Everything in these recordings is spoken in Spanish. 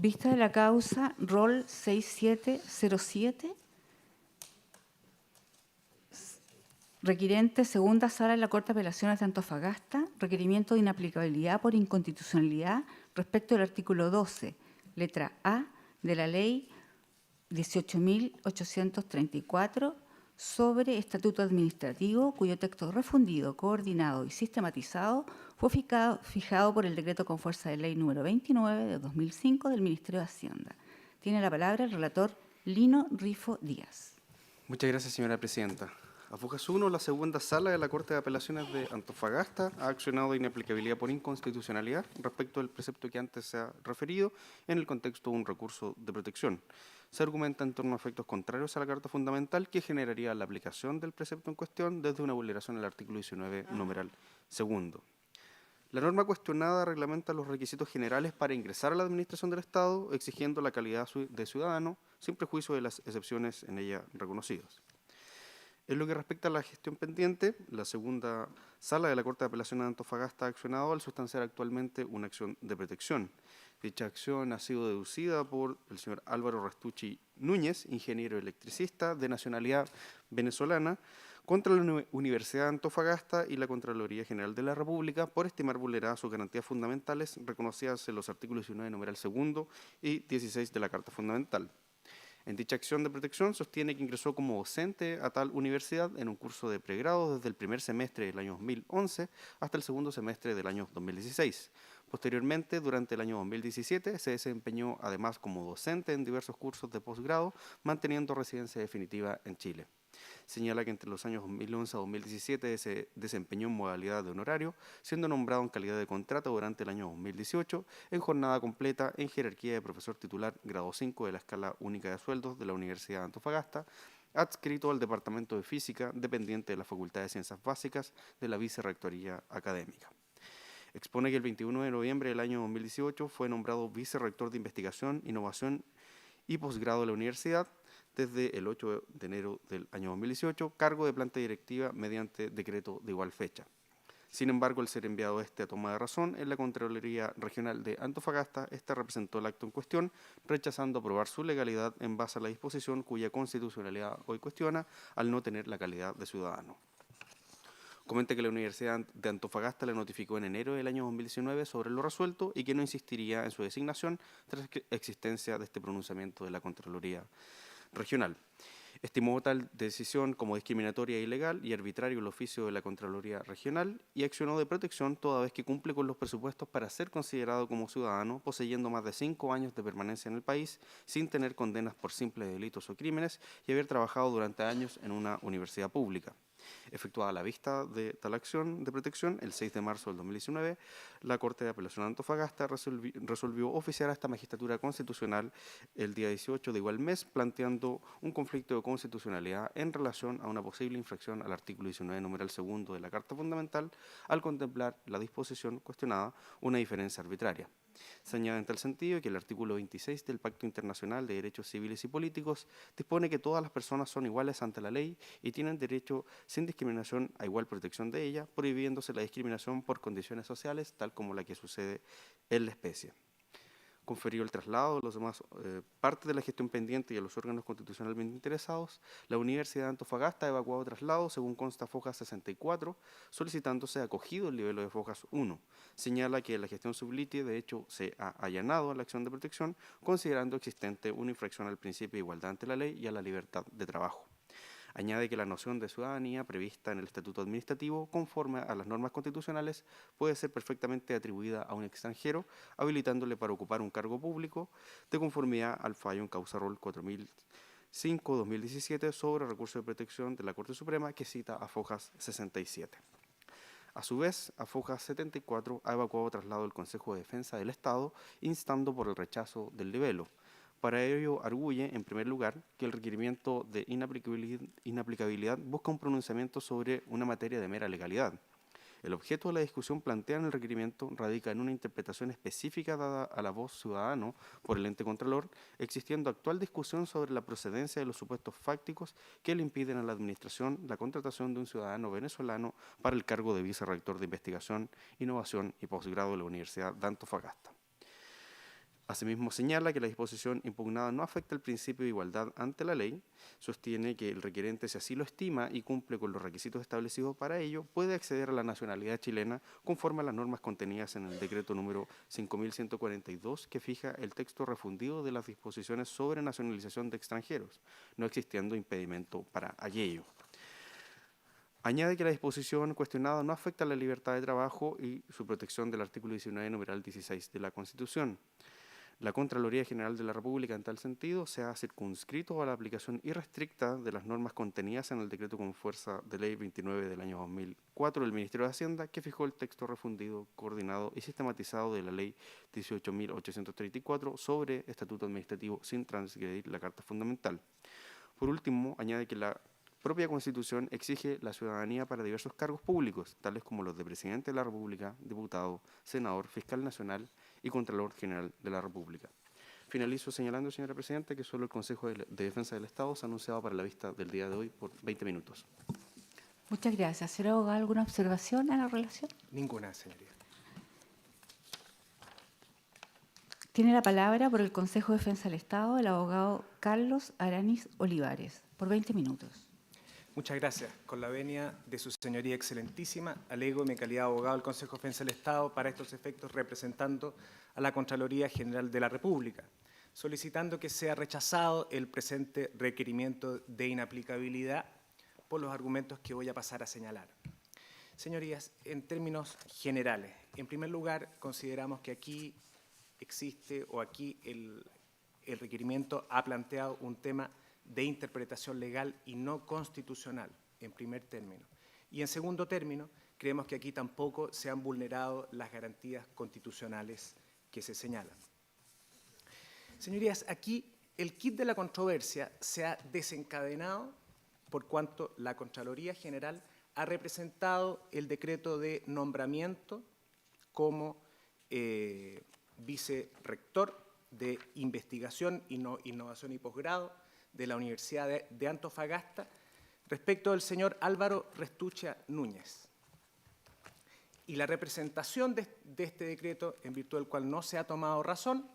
Vista de la causa rol 6707, requirente segunda sala de la Corte de Apelaciones de Antofagasta, requerimiento de inaplicabilidad por inconstitucionalidad respecto del artículo 12, letra A, de la Ley 18.834 sobre Estatuto Administrativo, cuyo texto refundido, coordinado y sistematizado fue fijado por el decreto con fuerza de ley número 29 de 2005 del Ministerio de Hacienda. Tiene la palabra el relator Lino Rifo Díaz. Muchas gracias, señora presidenta. A Fojas 1, la segunda sala de la Corte de Apelaciones de Antofagasta ha accionado de inaplicabilidad por inconstitucionalidad respecto del precepto que antes se ha referido en el contexto de un recurso de protección. Se argumenta en torno a efectos contrarios a la Carta Fundamental que generaría la aplicación del precepto en cuestión desde una vulneración del artículo 19, numeral segundo. La norma cuestionada reglamenta los requisitos generales para ingresar a la administración del Estado, exigiendo la calidad de ciudadano, sin prejuicio de las excepciones en ella reconocidas. En lo que respecta a la gestión pendiente, la segunda sala de la Corte de Apelaciones de Antofagasta ha accionado al sustanciar actualmente una acción de protección. Dicha acción ha sido deducida por el señor Álvaro Restucci Núñez, ingeniero electricista de nacionalidad venezolana, contra la Universidad de Antofagasta y la Contraloría General de la República por estimar vulneradas sus garantías fundamentales reconocidas en los artículos 19, numeral segundo y 16 de la Carta Fundamental. En dicha acción de protección sostiene que ingresó como docente a tal universidad en un curso de pregrado desde el primer semestre del año 2011 hasta el segundo semestre del año 2016. Posteriormente, durante el año 2017, se desempeñó además como docente en diversos cursos de posgrado, manteniendo residencia definitiva en Chile. Señala que entre los años 2011 a 2017 se desempeñó en modalidad de honorario, siendo nombrado en calidad de contrato durante el año 2018 en jornada completa en jerarquía de profesor titular grado 5 de la escala única de sueldos de la Universidad de Antofagasta, adscrito al Departamento de Física, dependiente de la Facultad de Ciencias Básicas de la Vicerrectoría Académica. Expone que el 21 de noviembre del año 2018 fue nombrado vicerrector de Investigación, Innovación y Posgrado de la Universidad, desde el 8 de enero del año 2018, cargo de planta directiva mediante decreto de igual fecha. Sin embargo, al ser enviado a toma de razón en la Contraloría Regional de Antofagasta, representó el acto en cuestión, rechazando aprobar su legalidad en base a la disposición cuya constitucionalidad hoy cuestiona al no tener la calidad de ciudadano. Comenta que la Universidad de Antofagasta le notificó en enero del año 2019 sobre lo resuelto y que no insistiría en su designación tras existencia de este pronunciamiento de la Contraloría Regional. Estimó tal decisión como discriminatoria e ilegal y arbitrario el oficio de la Contraloría Regional y accionó de protección toda vez que cumple con los presupuestos para ser considerado como ciudadano, poseyendo más de 5 años de permanencia en el país, sin tener condenas por simples delitos o crímenes y haber trabajado durante años en una universidad pública. Efectuada la vista de tal acción de protección, el 6 de marzo del 2019, la Corte de Apelación de Antofagasta resolvió oficiar a esta magistratura constitucional el día 18 de igual mes, planteando un conflicto de constitucionalidad en relación a una posible infracción al artículo 19, numeral segundo de la Carta Fundamental, al contemplar la disposición cuestionada una diferencia arbitraria. Se añade en tal sentido que el artículo 26 del Pacto Internacional de Derechos Civiles y Políticos dispone que todas las personas son iguales ante la ley y tienen derecho sin discriminación a igual protección de ella, prohibiéndose la discriminación por condiciones sociales, tal como la que sucede en la especie. Conferido el traslado de los demás partes de la gestión pendiente y a los órganos constitucionalmente interesados, la Universidad de Antofagasta ha evacuado traslado según consta Fojas 64, solicitándose acogido el nivel de Fojas 1. Señala que la gestión sublite, de hecho, se ha allanado a la acción de protección, considerando existente una infracción al principio de igualdad ante la ley y a la libertad de trabajo. Añade que la noción de ciudadanía prevista en el Estatuto Administrativo, conforme a las normas constitucionales, puede ser perfectamente atribuida a un extranjero, habilitándole para ocupar un cargo público, de conformidad al fallo en causa rol 4005-2017 sobre recurso de protección de la Corte Suprema, que cita a Fojas 67. A su vez, a Fojas 74 ha evacuado traslado del Consejo de Defensa del Estado, instando por el rechazo del libelo. Para ello, arguye, en primer lugar, que el requerimiento de inaplicabilidad busca un pronunciamiento sobre una materia de mera legalidad. El objeto de la discusión planteada en el requerimiento radica en una interpretación específica dada a la voz ciudadano por el ente contralor, existiendo actual discusión sobre la procedencia de los supuestos fácticos que le impiden a la administración la contratación de un ciudadano venezolano para el cargo de vicerrector de Investigación, Innovación y Posgrado de la Universidad de Antofagasta. Asimismo, señala que la disposición impugnada no afecta el principio de igualdad ante la ley, sostiene que el requerente, si así lo estima y cumple con los requisitos establecidos para ello, puede acceder a la nacionalidad chilena conforme a las normas contenidas en el decreto número 5142, que fija el texto refundido de las disposiciones sobre nacionalización de extranjeros, no existiendo impedimento para aquello. Añade que la disposición cuestionada no afecta la libertad de trabajo y su protección del artículo 19, numeral 16 de la Constitución. La Contraloría General de la República, en tal sentido, se ha circunscrito a la aplicación irrestricta de las normas contenidas en el decreto con fuerza de ley 29 del año 2004 del Ministerio de Hacienda, que fijó el texto refundido, coordinado y sistematizado de la ley 18.834 sobre estatuto administrativo sin transgredir la Carta Fundamental. Por último, añade que la propia Constitución exige la ciudadanía para diversos cargos públicos, tales como los de Presidente de la República, diputado, senador, fiscal nacional y Contralor General de la República. Finalizo señalando, señora Presidenta, que solo el Consejo de Defensa del Estado se ha anunciado para la vista del día de hoy por 20 minutos. Muchas gracias. Señor abogado, ¿alguna observación a la relación? Ninguna, señoría. Tiene la palabra por el Consejo de Defensa del Estado el abogado Carlos Aranis Olivares, por 20 minutos. Muchas gracias. Con la venia de su señoría excelentísima, alego mi calidad de abogado del Consejo de Defensa del Estado para estos efectos representando a la Contraloría General de la República, solicitando que sea rechazado el presente requerimiento de inaplicabilidad por los argumentos que voy a pasar a señalar. Señorías, en términos generales, en primer lugar, consideramos que aquí existe o aquí el requerimiento ha planteado un tema de interpretación legal y no constitucional, en primer término. Y en segundo término, creemos que aquí tampoco se han vulnerado las garantías constitucionales que se señalan. Señorías, aquí el quid de la controversia se ha desencadenado por cuanto la Contraloría General ha representado el decreto de nombramiento como vicerrector de investigación, innovación y posgrado de la Universidad de Antofagasta respecto del señor Álvaro Restuccia Núñez. Y la representación de este decreto, en virtud del cual no se ha tomado razón,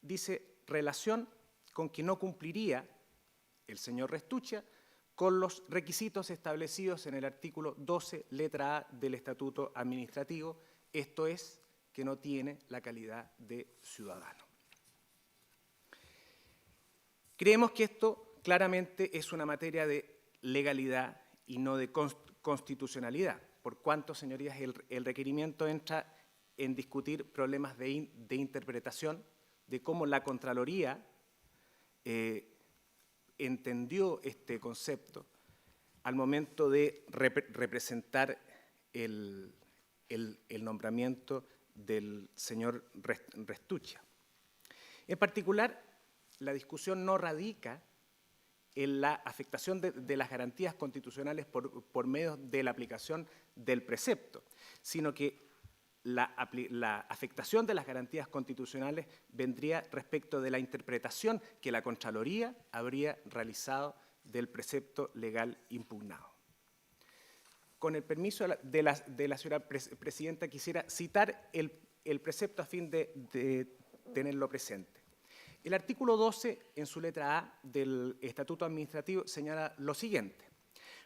dice relación con que no cumpliría el señor Restuccia con los requisitos establecidos en el artículo 12, letra A del Estatuto Administrativo, esto es, que no tiene la calidad de ciudadano. Creemos que esto claramente es una materia de legalidad y no de constitucionalidad, por cuanto, señorías, el requerimiento entra en discutir problemas de interpretación de cómo la Contraloría entendió este concepto al momento de representar el nombramiento del señor Restuccia. En particular, la discusión no radica en la afectación de las garantías constitucionales por medio de la aplicación del precepto, sino que la afectación de las garantías constitucionales vendría respecto de la interpretación que la Contraloría habría realizado del precepto legal impugnado. Con el permiso de la señora Presidenta, quisiera citar el precepto a fin de tenerlo presente. El artículo 12, en su letra A del Estatuto Administrativo, señala lo siguiente.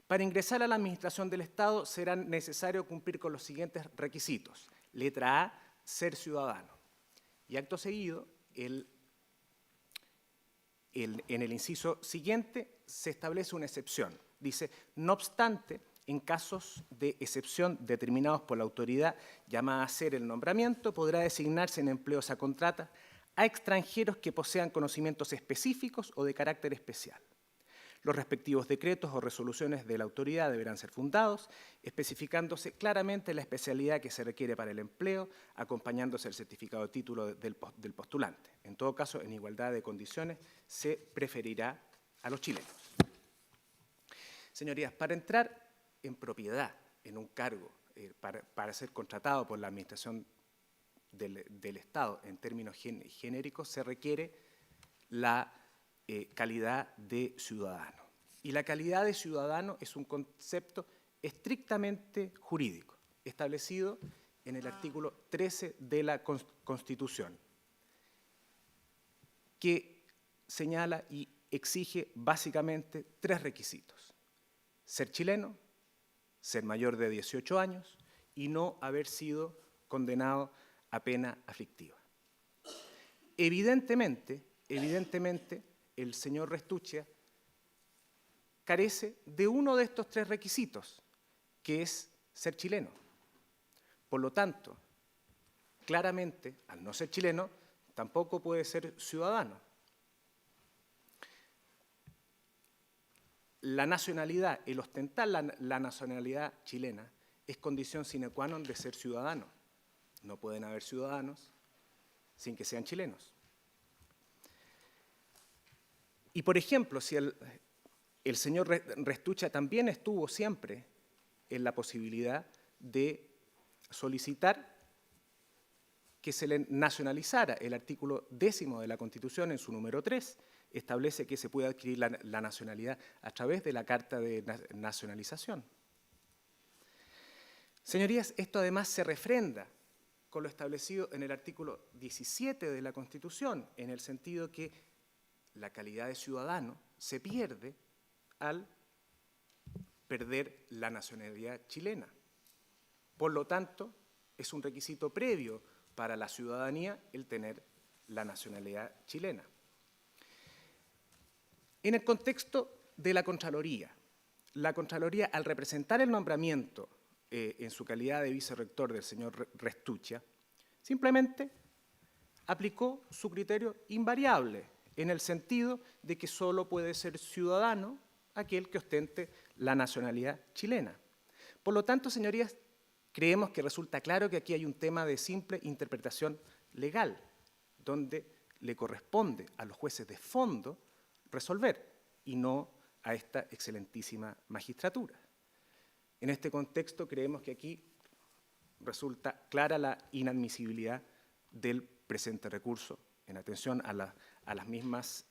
Para ingresar a la Administración del Estado será necesario cumplir con los siguientes requisitos. Letra A, ser ciudadano. Y acto seguido, en el inciso siguiente, se establece una excepción. Dice, no obstante, en casos de excepción determinados por la autoridad llamada a hacer el nombramiento, podrá designarse en empleos a contrata a extranjeros que posean conocimientos específicos o de carácter especial. Los respectivos decretos o resoluciones de la autoridad deberán ser fundados, especificándose claramente la especialidad que se requiere para el empleo, acompañándose el certificado de título del postulante. En todo caso, en igualdad de condiciones, se preferirá a los chilenos. Señorías, para entrar en propiedad en un cargo, para ser contratado por la Administración del Estado en términos genéricos, se requiere la calidad de ciudadano. Y la calidad de ciudadano es un concepto estrictamente jurídico, establecido en el artículo 13 de la Constitución. que señala y exige básicamente 3 requisitos: ser chileno, ser mayor de 18 años y no haber sido condenado a pena aflictiva. Evidentemente, el señor Restuccia carece de uno de estos 3 requisitos, que es ser chileno. Por lo tanto, claramente, al no ser chileno, tampoco puede ser ciudadano. La nacionalidad, el ostentar la nacionalidad chilena, es condición sine qua non de ser ciudadano. No pueden haber ciudadanos sin que sean chilenos. Y, por ejemplo, si el señor Restuccia también estuvo siempre en la posibilidad de solicitar que se le nacionalizara. El artículo 10 de la Constitución, en su número 3, establece que se puede adquirir la nacionalidad a través de la Carta de Nacionalización. Señorías, esto además se refrenda con lo establecido en el artículo 17 de la Constitución, en el sentido que la calidad de ciudadano se pierde al perder la nacionalidad chilena. Por lo tanto, es un requisito previo para la ciudadanía el tener la nacionalidad chilena. En el contexto de la Contraloría, al representar el nombramiento en su calidad de vicerrector del señor Restuccia, simplemente aplicó su criterio invariable, en el sentido de que solo puede ser ciudadano aquel que ostente la nacionalidad chilena. Por lo tanto, señorías, creemos que resulta claro que aquí hay un tema de simple interpretación legal, donde le corresponde a los jueces de fondo resolver, y no a esta excelentísima magistratura. En este contexto, creemos que aquí resulta clara la inadmisibilidad del presente recurso, en atención a las mismas,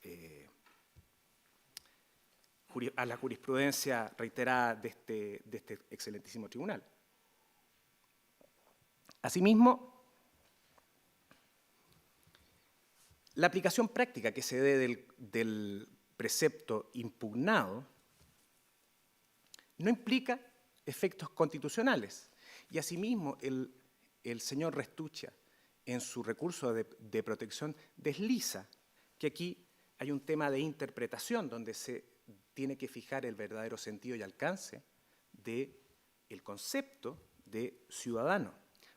a la jurisprudencia reiterada de este excelentísimo tribunal. Asimismo, la aplicación práctica que se dé del precepto impugnado no implica efectos constitucionales, y asimismo el señor Restuccia, en su recurso de protección, desliza que aquí hay un tema de interpretación donde se tiene que fijar el verdadero sentido y alcance del concepto de ciudadano.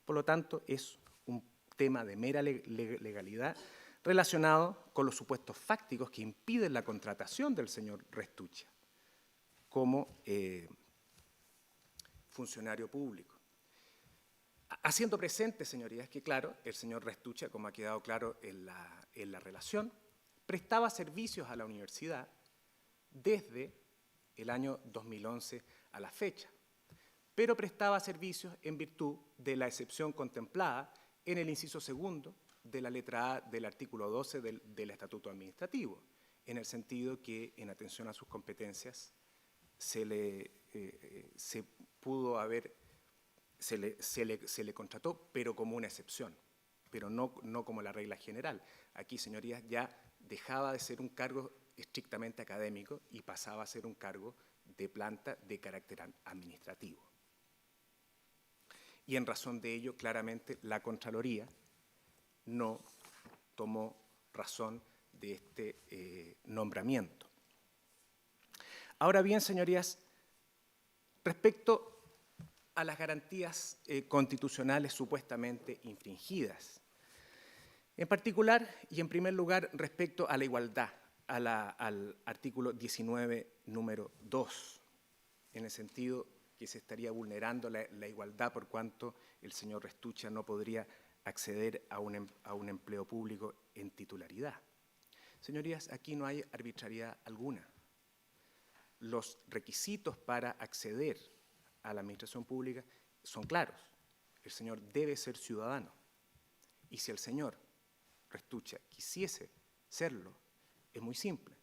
Por lo tanto, es un tema de mera legalidad relacionado con los supuestos fácticos que impiden la contratación del señor Restuccia como funcionario público. Haciendo presente, señorías, que claro, el señor Restuccia, como ha quedado claro en la relación, prestaba servicios a la universidad desde el año 2011 a la fecha, pero prestaba servicios en virtud de la excepción contemplada en el inciso segundo de la letra A del artículo 12 del Estatuto Administrativo, en el sentido que, en atención a sus competencias, se le contrató, pero como una excepción, pero no como la regla general. Aquí, señorías, ya dejaba de ser un cargo estrictamente académico y pasaba a ser un cargo de planta de carácter administrativo. Y en razón de ello, claramente, la Contraloría no tomó razón de este nombramiento. Ahora bien, señorías, respecto a las garantías constitucionales supuestamente infringidas, en particular y en primer lugar respecto a la igualdad, al artículo 19, número 2, en el sentido que se estaría vulnerando la igualdad por cuanto el señor Restuccia no podría acceder a un empleo público en titularidad. Señorías, aquí no hay arbitrariedad alguna. Los requisitos para acceder a la administración pública son claros. El señor debe ser ciudadano. Y si el señor Restuccia quisiese serlo, es muy simple.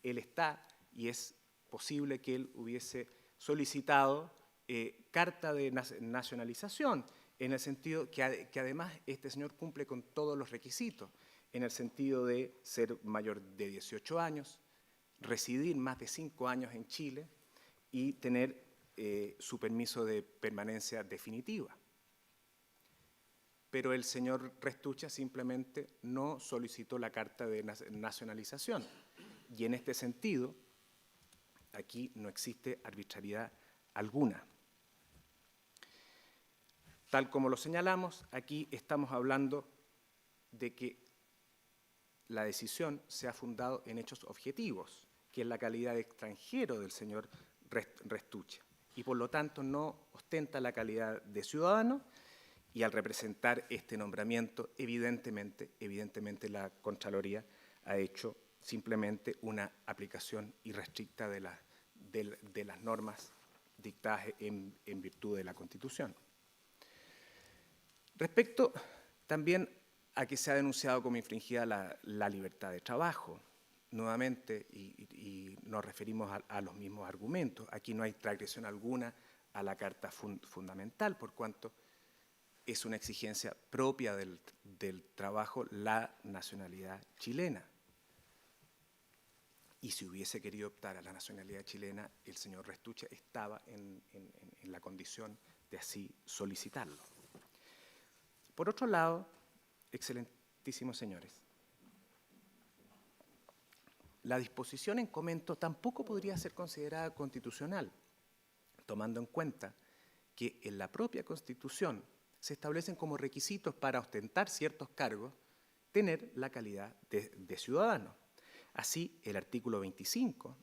Él está y es posible que él hubiese solicitado carta de nacionalización, en el sentido que además este señor cumple con todos los requisitos. en el sentido de ser mayor de 18 años, residir más de 5 años en Chile y tener su permiso de permanencia definitiva. Pero el señor Restuccia simplemente no solicitó la carta de nacionalización. Y en este sentido, aquí no existe arbitrariedad alguna. Tal como lo señalamos, aquí estamos hablando de que la decisión se ha fundado en hechos objetivos, que es la calidad de extranjero del señor Restuccia, y por lo tanto no ostenta la calidad de ciudadano, y al representar este nombramiento, evidentemente la Contraloría ha hecho simplemente una aplicación irrestricta de las normas dictadas en virtud de la Constitución. Respecto también a que se ha denunciado como infringida la libertad de trabajo, nuevamente, y nos referimos a los mismos argumentos, aquí no hay transgresión alguna a la Carta Fundamental, por cuanto es una exigencia propia del trabajo la nacionalidad chilena. Y si hubiese querido optar a la nacionalidad chilena, el señor Restuccia estaba en la condición de así solicitarlo. Por otro lado, excelentísimos señores, la disposición en comento tampoco podría ser considerada constitucional, tomando en cuenta que en la propia Constitución se establecen como requisitos para ostentar ciertos cargos tener la calidad de ciudadano. Así, el artículo 25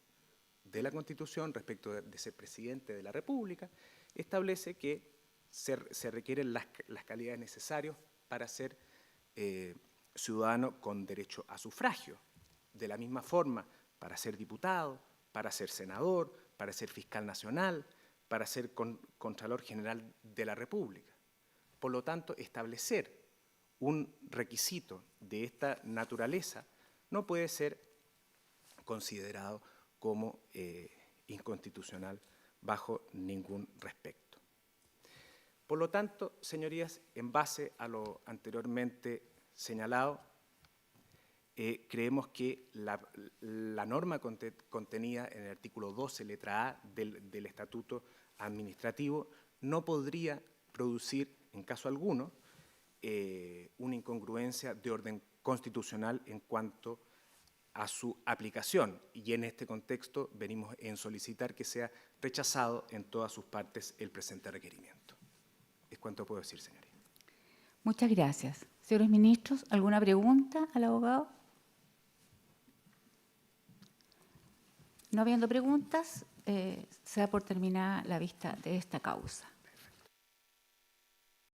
de la Constitución, respecto de ser presidente de la República, establece que se requieren las calidades necesarias para ser ciudadano con derecho a sufragio. De la misma forma, para ser diputado, para ser senador, para ser fiscal nacional, para ser Contralor General de la República. Por lo tanto, establecer un requisito de esta naturaleza no puede ser considerado como inconstitucional bajo ningún respecto. Por lo tanto, señorías, en base a lo anteriormente señalado, creemos que la norma contenida en el artículo 12, letra A del Estatuto Administrativo, no podría producir, en caso alguno, una incongruencia de orden constitucional en cuanto a su aplicación. Y en este contexto venimos en solicitar que sea rechazado en todas sus partes el presente requerimiento. Es cuanto puedo decir, señoría. Muchas gracias. Señores ministros, ¿alguna pregunta al abogado? No habiendo preguntas, se da por terminada la vista de esta causa.